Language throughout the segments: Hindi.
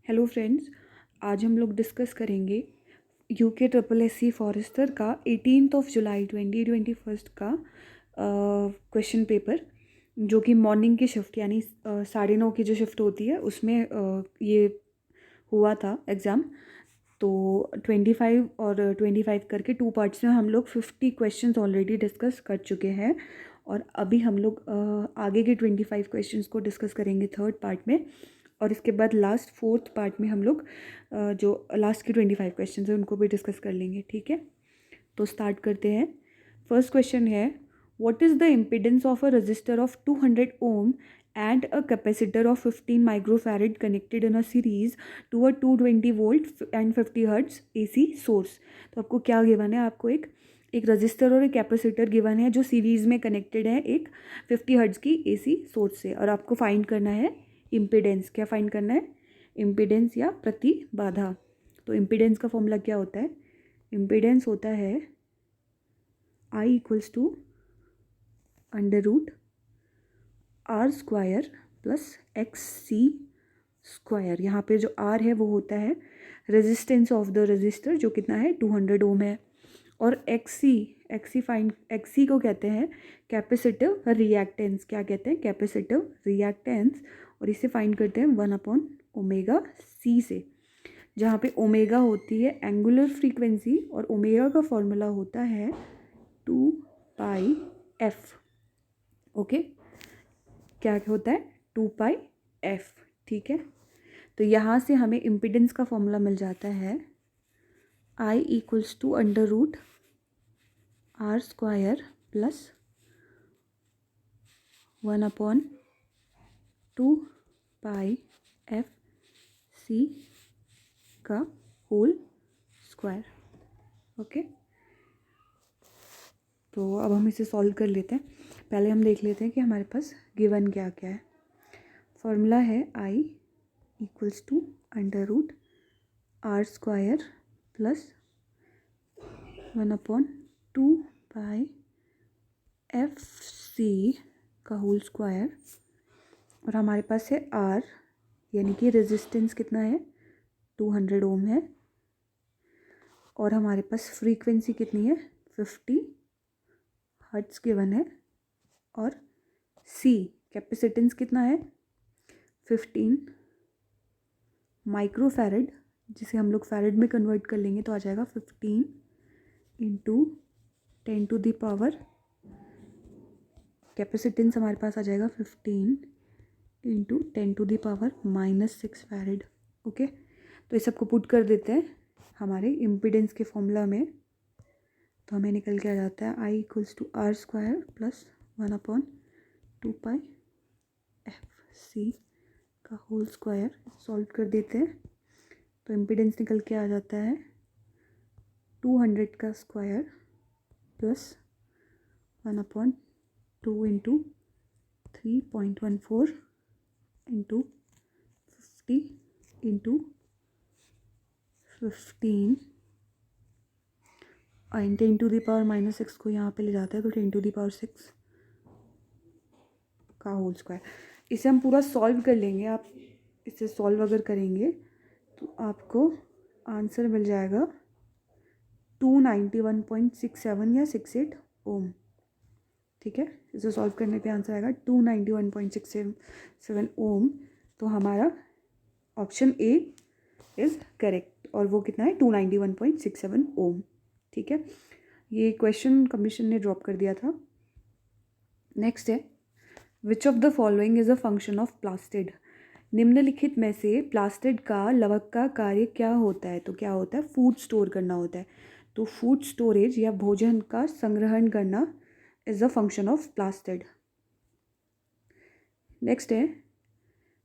हेलो फ्रेंड्स, आज हम लोग डिस्कस करेंगे UK triple S C forester का 18 जुलाई 2021 का क्वेश्चन पेपर, जो कि मॉर्निंग की शिफ्ट यानी 9:30 की जो शिफ्ट होती है उसमें ये हुआ था एग्ज़ाम। तो 25 और 25 करके 2 पार्ट्स में हम लोग 50 क्वेश्चंस ऑलरेडी डिस्कस कर चुके हैं और अभी हम लोग आगे के 25 क्वेश्चंस को डिस्कस करेंगे थर्ड पार्ट में। और इसके बाद लास्ट फोर्थ पार्ट में हम लोग जो लास्ट के 25 क्वेश्चंस हैं उनको भी डिस्कस कर लेंगे। ठीक है, तो स्टार्ट करते हैं। फर्स्ट क्वेश्चन है, what is the impedance of a resistor of 200 ohm and a capacitor of 15 microfarad connected in a series to a 220 volt and 50 hertz AC source। तो आपको क्या गिवन है? आपको एक रजिस्टर और एक कैपेसिटर गिवन है जो सीरीज़ में कनेक्टेड है एक 50 हर्ट्ज़ की AC सोर्स से, और आपको फाइंड करना है इम्पिडेंस। क्या फाइंड करना है? इम्पिडेंस या प्रतिबाधा। तो इम्पिडेंस का फॉर्मूला क्या होता है? इम्पिडेंस होता है I equals to under root R square plus X C square. यहाँ पे जो आर है वो होता है रेजिस्टेंस ऑफ द रजिस्टर, जो कितना है 200 ओम है, और एक्स सी को कहते हैं कैपेसिटिव रिएक्टेंस। क्या कहते हैं? Capacitive reactance. और इसे फाइंड करते हैं 1/ओमेगा c से, जहाँ पे ओमेगा होती है एंगुलर फ्रीक्वेंसी और ओमेगा का फॉर्मूला होता है 2πf। ओके, क्या होता है? 2πf। ठीक है, तो यहाँ से हमें इम्पिडेंस का फॉर्मूला मिल जाता है I equals to under root R square plus 1/2πf c का होल स्क्वायर। ओके, तो अब हम इसे सॉल्व कर लेते हैं। पहले हम देख लेते हैं कि हमारे पास गिवन क्या क्या है। फॉर्मूला है I equals to under root R square plus 1/2πf c का होल स्क्वायर, और हमारे पास है R, यानी कि रेजिस्टेंस कितना है 200 ओम है, और हमारे पास फ्रीक्वेंसी कितनी है 50 हर्ट्ज़ गिवन है, और C कैपेसिटेंस कितना है 15 माइक्रोफैरड, जिसे हम लोग फैरड में कन्वर्ट कर लेंगे तो आ जाएगा 15 इंटू 10⁻, कैपेसिटेंस हमारे पास आ जाएगा 15 इंटू 10⁻⁻6 फैरड। ओके, तो इस सबको पुट कर देते हैं हमारे इम्पिडेंस के फॉर्मूला में, तो हमें निकल के आ जाता है I equals to R square plus 1/2πf c का होल स्क्वायर। सॉल्व कर देते हैं तो इम्पिडेंस निकल के आ जाता है 200 का square plus 1/2 into 3.14 into 50 into 15 और 10⁻⁻6 को यहाँ पे ले जाता है तो 10⁻6 का होल स्क्वायर। इसे हम पूरा सॉल्व कर लेंगे। आप इसे सॉल्व अगर करेंगे तो आपको आंसर मिल जाएगा 291.67 या 68 ओम। ठीक है, इसे सॉल्व करने पे आंसर आएगा 291.67 ओम। तो हमारा ऑप्शन ए इज़ करेक्ट, और वो कितना है 291.67 ओम। ठीक है, ये क्वेश्चन कमीशन ने ड्रॉप कर दिया था। नेक्स्ट है, which of the following is a function of plastid. निम्नलिखित में से प्लास्टिड का लवक का कार्य क्या होता है? तो क्या होता है? फूड स्टोर करना होता है। तो फूड स्टोरेज या भोजन का संग्रहण करना is a function of plastid. Next है,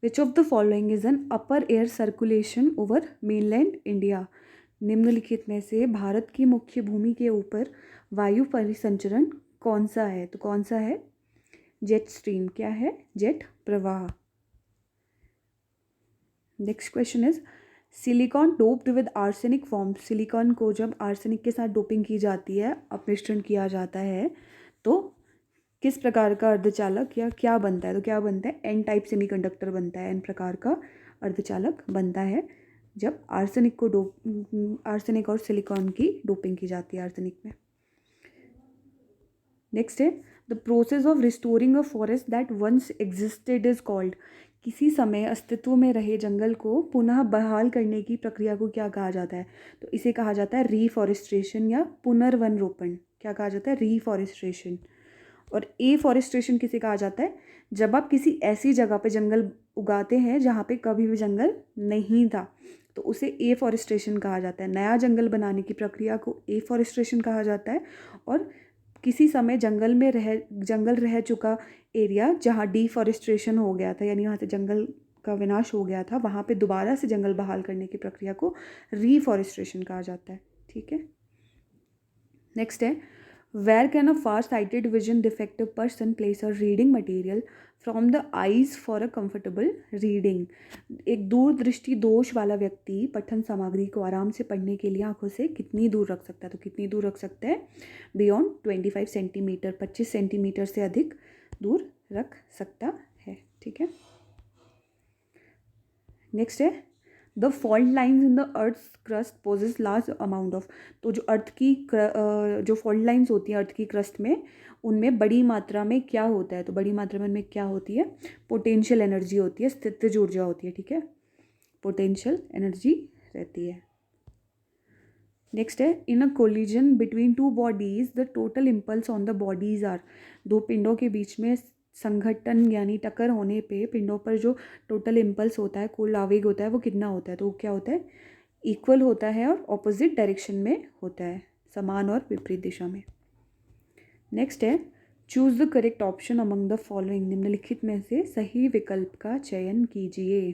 which of the following is an upper air circulation over mainland India. निम्नलिखित में से भारत की मुख्य भूमि के ऊपर वायु परिसंचरण कौन सा है? तो कौन सा है? Jet stream. क्या है? जेट प्रवाह। Next question is, silicon doped with arsenic form. Silicon को जब आर्सेनिक के साथ डोपिंग की जाती है, अपमिश्रण किया जाता है, तो किस प्रकार का अर्धचालक या क्या बनता है? तो क्या बनता है? एन टाइप सेमीकंडक्टर बनता है, एन प्रकार का अर्धचालक बनता है जब आर्सेनिक और सिलिकॉन की डोपिंग की जाती है आर्सेनिक में। नेक्स्ट है the process of restoring a forest that once existed is called. किसी समय अस्तित्व में रहे जंगल को पुनः बहाल करने की प्रक्रिया को क्या कहा जाता है? तो इसे कहा जाता है रीफॉरेस्ट्रेशन या पुनर्वन रोपण। क्या कहा जाता है? रीफॉरेस्ट्रेशन। और एफॉरेस्ट्रेशन किसे कहा जाता है? जब आप किसी ऐसी जगह पे जंगल उगाते हैं जहाँ पे कभी भी जंगल नहीं था, तो उसे एफॉरेस्ट्रेशन कहा जाता है। नया जंगल बनाने की प्रक्रिया को एफॉरेस्ट्रेशन कहा जाता है। और किसी समय जंगल रह चुका एरिया जहाँ डिफॉरेस्ट्रेशन हो गया था, यानी वहाँ से जंगल का विनाश हो गया था, वहाँ पे दोबारा से जंगल बहाल करने की प्रक्रिया को रीफॉरेस्ट्रेशन कहा जाता है। ठीक है। नेक्स्ट है where can a far sighted vision defective person place a reading material from the eyes for a comfortable reading. एक दूरदृष्टि दोष वाला व्यक्ति पठन सामग्री को आराम से पढ़ने के लिए आंखों से कितनी दूर रख सकता है? तो कितनी दूर रख सकते हैं? बियॉन्ड 25 सेंटीमीटर, 25 सेंटीमीटर से अधिक दूर रख सकता है। ठीक है। नेक्स्ट है the fault lines in the earth crust poses large amount of. तो जो जो फॉल्ट लाइन्स होती हैं अर्थ की क्रस्ट में, उनमें बड़ी मात्रा में क्या होता है? तो बड़ी मात्रा में उनमें क्या होती है? पोटेंशियल एनर्जी होती है, स्थितिज ऊर्जा होती है। ठीक है, पोटेंशियल एनर्जी रहती है। नेक्स्ट है in a collision between two bodies the total impulse on the bodies are. दो पिंडों के बीच में संघटन यानी टक्कर होने पे पिंडों पर जो टोटल इम्पल्स होता है, कुल आवेग होता है, वो कितना होता है? तो क्या होता है? इक्वल होता है और ऑपोजिट डायरेक्शन में होता है, समान और विपरीत दिशा में। नेक्स्ट है choose the correct option among the following. निम्नलिखित में से सही विकल्प का चयन कीजिए।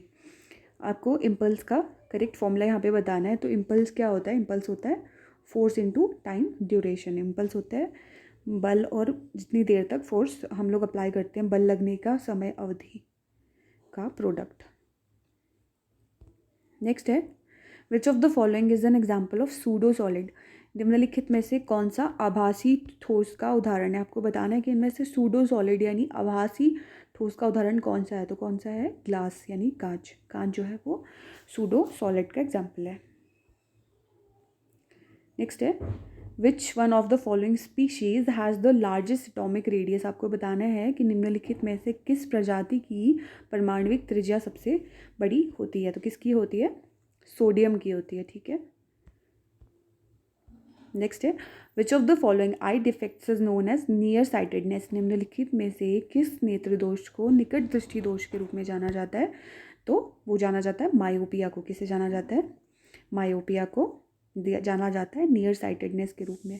आपको इम्पल्स का करेक्ट फॉर्मूला यहाँ पे बताना है। तो इम्पल्स क्या होता है? इम्पल्स होता है force into time duration. Impulse होता है बल और जितनी देर तक फोर्स हम लोग अप्लाई करते हैं, बल लगने का समय अवधि का प्रोडक्ट। नेक्स्ट है which of the following is N example of pseudo solid. निम्नलिखित में से कौन सा आभासी ठोस का उदाहरण है? आपको बताना है कि इनमें से सूडो सॉलिड यानी आभासी ठोस का उदाहरण कौन सा है? तो कौन सा है? ग्लास यानी कांच। कांच जो है वो सूडो सॉलिड का एग्जाम्पल है। नेक्स्ट है which one of the following species has the largest atomic radius. आपको बताना है कि निम्नलिखित में से किस प्रजाति की परमाणविक त्रिज्या सबसे बड़ी होती है? तो किसकी होती है? सोडियम की होती है। ठीक है। नेक्स्ट है which of the following eye defects is known as near sightedness. निम्नलिखित में से किस नेत्र दोष को निकट दृष्टि दोष के रूप में जाना जाता है? तो वो जाना जाता है मायोपिया को। किसे जाना जाता है? मायोपिया को जाना जाता है नियर साइटेडनेस के रूप में।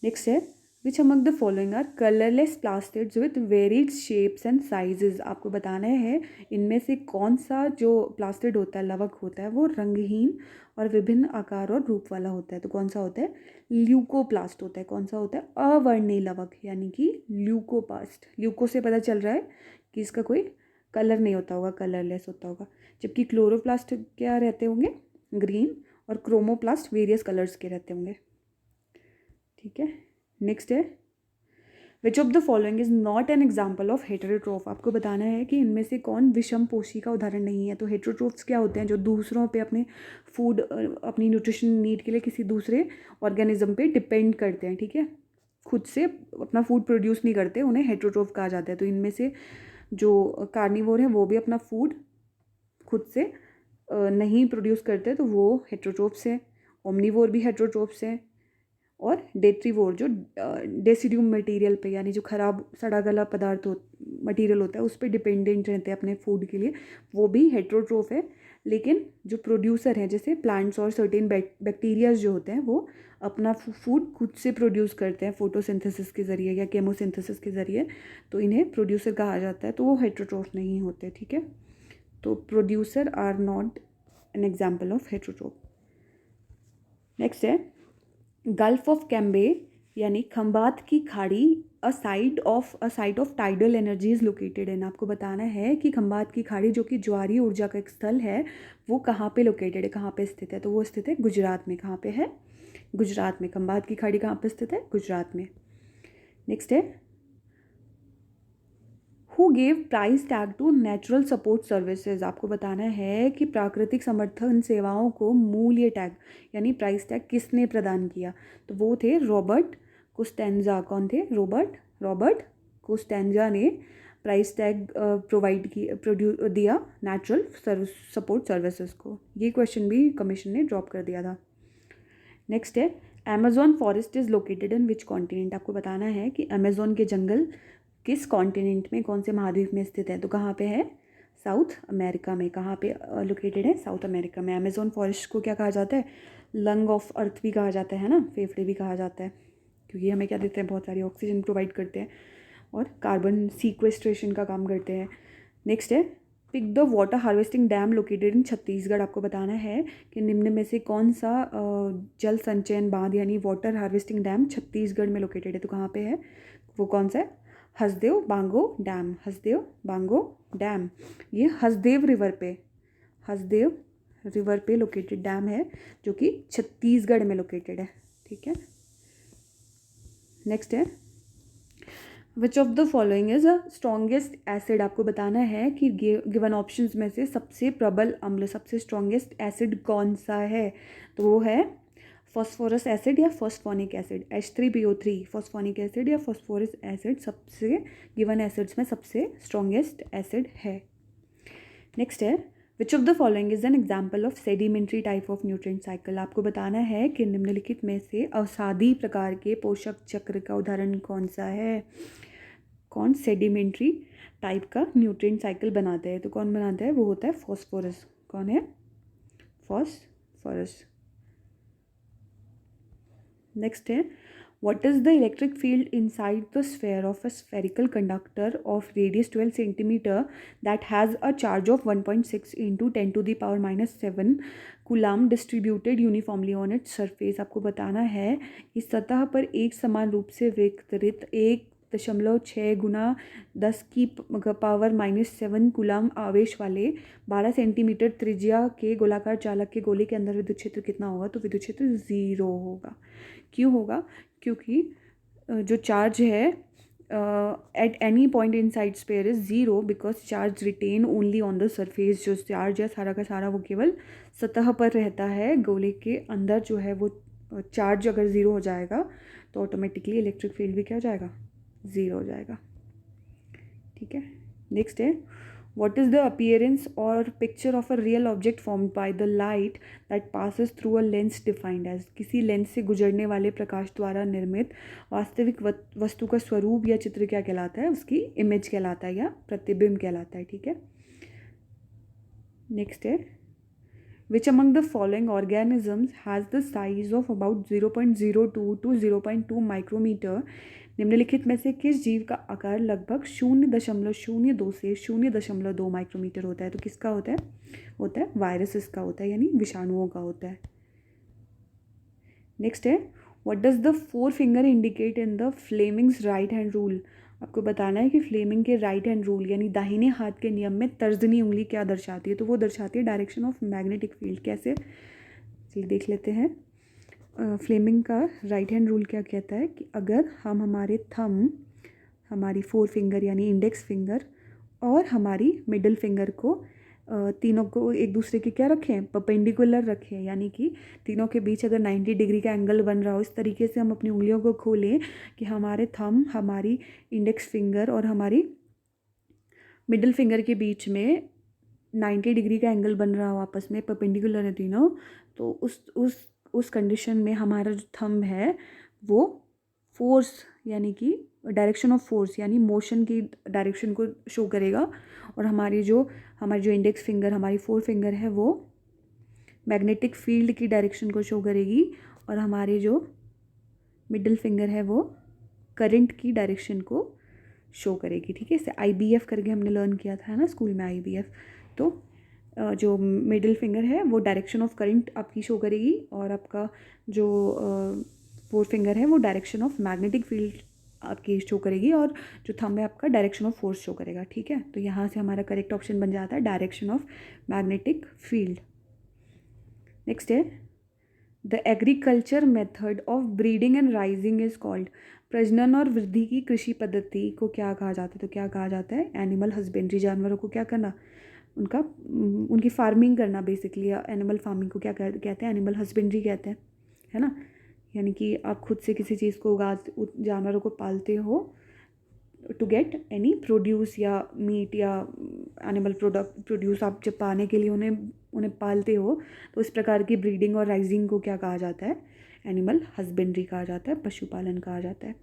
नेक्स्ट है which among the following are colourless plastids with varied shapes and sizes. आपको बताना है इनमें से कौन सा जो प्लास्टिड होता है, लवक होता है, वो रंगहीन और विभिन्न आकार और रूप वाला होता है। तो कौन सा होता है? ल्यूकोप्लास्ट होता है। कौन सा होता है? अवर्णीय लवक यानी कि ल्यूकोप्लास्ट। ल्यूको से पता चल रहा है कि इसका कोई कलर नहीं होता होगा, कलरलेस होता होगा। जबकि क्लोरोप्लास्ट क्या रहते होंगे? ग्रीन। और क्रोमोप्लास्ट वेरियस कलर्स के रहते होंगे। ठीक है। नेक्स्ट है which of the following is not an example of heterotroph. आपको बताना है कि इनमें से कौन विषम पोषी का उदाहरण नहीं है। तो हेटेरोट्रोफ्स क्या होते हैं? जो दूसरों पे अपने फूड, अपनी न्यूट्रिशन नीड के लिए किसी दूसरे ऑर्गेनिज्म पे डिपेंड करते हैं। ठीक है, खुद से अपना फूड प्रोड्यूस नहीं करते, उन्हें हेटेरोट्रोफ कहा जाता है। तो इनमें से जो कार्निवोर हैं वो भी अपना फूड खुद से नहीं प्रोड्यूस करते, तो वो हेटेरोट्रोफ्स हैं। ओमनीवोर भी हेटेरोट्रोफ्स हैं। और डेट्रीवोर जो डेसिडियम मटेरियल पे यानी जो खराब सड़ा गला पदार्थ मटेरियल होता है उस पर डिपेंडेंट रहते हैं अपने फूड के लिए, वो भी हेटेरोट्रोफ है। लेकिन जो प्रोड्यूसर हैं जैसे प्लांट्स और सर्टेन बैक्टीरियाज जो होते हैं वो अपना फूड खुद से प्रोड्यूस करते हैं फोटोसिंथेसिस के ज़रिए या केमोसिंथेसिस के ज़रिए, तो इन्हें प्रोड्यूसर कहा जाता है। तो वो हेटेरोट्रोफ नहीं होते। ठीक है, तो producer are not an example of heterotroph. Next है गल्फ ऑफ कैम्बे यानी खंबात की खाड़ी a site of tidal energy is located in. आपको बताना है कि खंबात की खाड़ी जो कि ज्वारीय ऊर्जा का एक स्थल है वो कहाँ पे लोकेटेड है, कहाँ पे स्थित है? तो वो स्थित है गुजरात में। कहाँ पे है? गुजरात में। खंबात की खाड़ी कहाँ पे स्थित है? गुजरात में। नेक्स्ट है who gave price tag to natural support services. आपको बताना है कि प्राकृतिक समर्थन सेवाओं को मूल्य टैग यानी प्राइस टैग किसने प्रदान किया। तो वो थे रॉबर्ट कोस्टेंजा। कौन थे? रॉबर्ट कोस्टेंजा ने प्राइस टैग दिया नेचुरल सपोर्ट सर्विसेज को। ये क्वेश्चन भी कमीशन ने ड्रॉप कर दिया था। नेक्स्ट है Amazon forest is located in which continent. आपको बताना है कि अमेजोन के जंगल किस कॉन्टिनेंट में, कौन से महाद्वीप में स्थित है। तो कहाँ पे है? साउथ अमेरिका में। कहाँ पे लोकेटेड है? साउथ अमेरिका में। अमेजोन फॉरेस्ट को क्या कहा जाता है? लंग ऑफ अर्थ भी कहा जाता है ना, फेफड़े भी कहा जाता है, क्योंकि हमें क्या देते हैं? बहुत सारी ऑक्सीजन प्रोवाइड करते हैं और कार्बन सीक्वेस्ट्रेशन का काम करते हैं। नेक्स्ट है pick the water harvesting dam located in Chhattisgarh. आपको बताना है कि निम्न में से कौन सा जल संचयन बांध यानी वाटर हार्वेस्टिंग डैम छत्तीसगढ़ में लोकेटेड है। तो कहाँ पे है? वो कौन सा है? हसदेव बांगो डैम। हसदेव बांगो डैम ये हसदेव रिवर पे लोकेटेड डैम है, जो कि छत्तीसगढ़ में लोकेटेड है। ठीक है। नेक्स्ट है which of the following is a strongest acid. आपको बताना है कि गिवन ऑप्शंस में से सबसे प्रबल अम्ल, सबसे स्ट्रॉन्गेस्ट एसिड कौन सा है। तो वो है फॉस्फोरस एसिड या phosphonic acid. H3PO3 phosphonic acid या फॉस्फोरस एसिड सबसे गिवन एसिड्स में सबसे स्ट्रॉन्गेस्ट एसिड है। नेक्स्ट है which of the following is N example of sedimentary type of nutrient cycle. आपको बताना है कि निम्नलिखित में से अवसादी प्रकार के पोषक चक्र का उदाहरण कौन सा है। कौन सेडिमेंट्री टाइप का न्यूट्रिएंट साइकिल बनाता है। तो कौन बनाता है? वो होता है फॉस्फोरस। कौन है? फॉस्फोरस। नेक्स्ट है what is the electric field inside the sphere of a spherical conductor of radius 12 centimeter that has a charge of 1.6 into 10 to the power minus 7 coulomb distributed uniformly on its surface. आपको बताना है कि सतह पर एक समान रूप से वितरित 1.6 गुना 10 की पावर -7 कूलाम आवेश वाले 12 सेंटीमीटर त्रिज्या के गोलाकार चालक के गोले के अंदर विद्युत क्षेत्र कितना होगा। तो विद्युत क्षेत्र 0 होगा। क्यों होगा? क्योंकि जो चार्ज है at any point inside sphere is 0 because charge retain only on the surface. जो चार्ज है सारा का सारा वो केवल सतह पर रहता है। गोले के अंदर जो है वो चार्ज अगर 0 हो जाएगा तो ऑटोमेटिकली इलेक्ट्रिक फील्ड भी क्या हो जाएगा? 0 हो जाएगा। ठीक है। नेक्स्ट है what is the appearance or picture of a real object formed by the light that passes through a lens defined as। किसी लेंस से गुजरने वाले प्रकाश द्वारा निर्मित वास्तविक वस्तु का स्वरूप या चित्र क्या कहलाता है? उसकी इमेज कहलाता है या प्रतिबिंब कहलाता है। ठीक है। नेक्स्ट है which among the following organisms has the size of about 0.02 to 0.2 micrometer। निम्नलिखित में से किस जीव का आकार लगभग 0.02 से 0.2 माइक्रोमीटर होता है। तो किसका होता है? होता है वायरसेस का होता है, यानी विषाणुओं का होता है। नेक्स्ट है what does the 4 finger indicate in the Fleming's right hand rule. आपको बताना है कि फ्लेमिंग के राइट हैंड रूल यानी दाहिने हाथ के नियम में तर्जनी उंगली क्या दर्शाती है। तो वो दर्शाती है डायरेक्शन ऑफ मैग्नेटिक फील्ड। कैसे? चलिए देख लेते हैं। फ्लेमिंग का राइट हैंड रूल क्या कहता है कि अगर हम हमारे थंब, हमारी 4 फिंगर यानी इंडेक्स फिंगर और हमारी मिडिल फिंगर को तीनों को एक दूसरे के क्या रखें? परपेंडिकुलर रखें, यानी कि तीनों के बीच अगर 90 डिग्री का एंगल बन रहा हो, इस तरीके से हम अपनी उंगलियों को खोलें कि हमारे थंब, हमारी इंडेक्स फिंगर और हमारी मिडिल फिंगर के बीच में 90 डिग्री का एंगल बन रहा हो, आपस में परपेंडिकुलर है तीनों। तो उस कंडीशन में हमारा जो थंब है वो फोर्स यानी कि डायरेक्शन ऑफ फोर्स यानी मोशन की डायरेक्शन को शो करेगा, और हमारी जो इंडेक्स फिंगर, हमारी 4 फिंगर है, वो मैग्नेटिक फील्ड की डायरेक्शन को शो करेगी, और हमारी जो मिडिल फिंगर है वो करंट की डायरेक्शन को शो करेगी। ठीक है। इसे IBF करके हमने लर्न किया था ना स्कूल में, IBF। तो जो मिडिल फिंगर है वो डायरेक्शन ऑफ करंट आपकी शो करेगी, और आपका जो 4 फिंगर है वो डायरेक्शन ऑफ मैग्नेटिक फील्ड आपकी शो करेगी, और जो थंब है आपका डायरेक्शन ऑफ फोर्स शो करेगा। ठीक है। तो यहाँ से हमारा करेक्ट ऑप्शन बन जाता है direction of magnetic field. Next है the agriculture method of breeding and raising is called. प्रजनन और वृद्धि की कृषि पद्धति को क्या कहा जाता है? तो क्या कहा जाता है? Animal husbandry. जानवरों को क्या करना? उनका उनकी फार्मिंग करना बेसिकली। एनिमल फार्मिंग को क्या कहते हैं? एनिमल हस्बेंड्री कहते हैं, है ना। यानी कि आप खुद से किसी चीज़ को जानवरों को पालते हो टू गेट एनी प्रोड्यूस या मीट या एनिमल प्रोड्यूस। आप जब पाने के लिए उन्हें पालते हो तो इस प्रकार की ब्रीडिंग और राइजिंग को क्या कहा जाता है? एनिमल हस्बेंड्री कहा जाता है, पशुपालन कहा जाता है।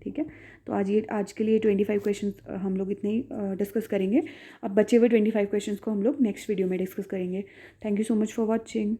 ठीक है, तो आज के लिए 25 क्वेश्चन हम लोग इतने ही डिस्कस करेंगे। अब बचे हुए 25 क्वेश्चन को हम लोग नेक्स्ट वीडियो में डिस्कस करेंगे। Thank you so much for watching.